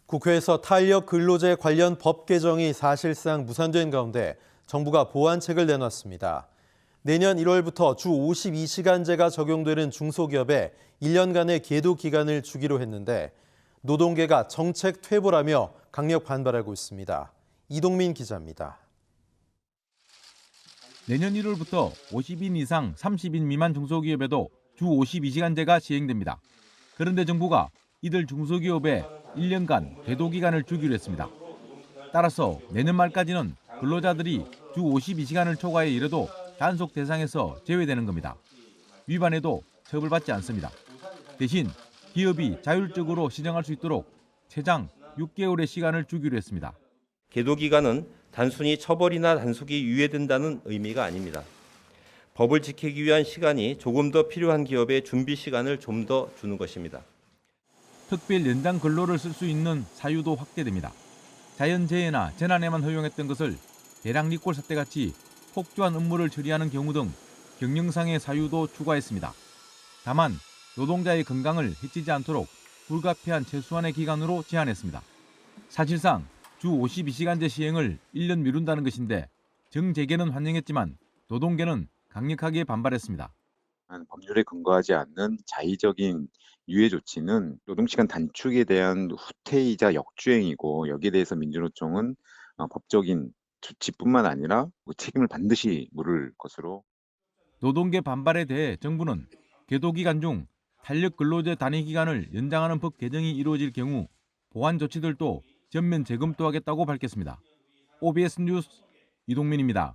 국회에서 탄력 근로제 관련 법 개정이 사실상 무산된 가운데 정부가 보완책을 내놨습니다. 내년 1월부터 주 52시간제가 적용되는 중소기업에 1년간의 계도 기간을 주기로 했는데 노동계가 정책 퇴보라며 강력 반발하고 있습니다. 이동민 기자입니다. 내년 1월부터 50인 이상 30인 미만 중소기업에도 주 52시간제가 시행됩니다. 그런데 정부가 이들 중소기업에 1년간 계도 기간을 주기로 했습니다. 따라서 내년 말까지는 근로자들이 주 52시간을 초과해 일해도 단속 대상에서 제외되는 겁니다. 위반해도 처벌받지 않습니다. 대신 기업이 자율적으로 시정할 수 있도록 최장 6개월의 시간을 주기로 했습니다. 계도 기간은 단순히 처벌이나 단속이 유예된다는 의미가 아닙니다. 법을 지키기 위한 시간이 조금 더 필요한 기업의 준비 시간을 좀 더 주는 것입니다. 특별 연장 근로를 쓸 수 있는 사유도 확대됩니다. 자연재해나 재난에만 허용했던 것을 대량 리콜 사태같이 폭주한 업무를 처리하는 경우 등 경영상의 사유도 추가했습니다. 다만 노동자의 건강을 해치지 않도록 불가피한 최소한의 기간으로 제한했습니다. 사실상 주 52시간제 시행을 1년 미룬다는 것인데 정재계는 환영했지만 노동계는 강력하게 반발했습니다. 법률에 근거하지 않는 자의적인 유예 조치는 노동시간 단축에 대한 후퇴이자 역주행이고 여기에 대해서 민주노총은 법적인 조치뿐만 아니라 책임을 반드시 물을 것으로. 노동계 반발에 대해 정부는 계도 기간 중 탄력 근로제 단위 기간을 연장하는 법 개정이 이루어질 경우 보완 조치들도 전면 재검토하겠다고 밝혔습니다. OBS 뉴스 이동민입니다.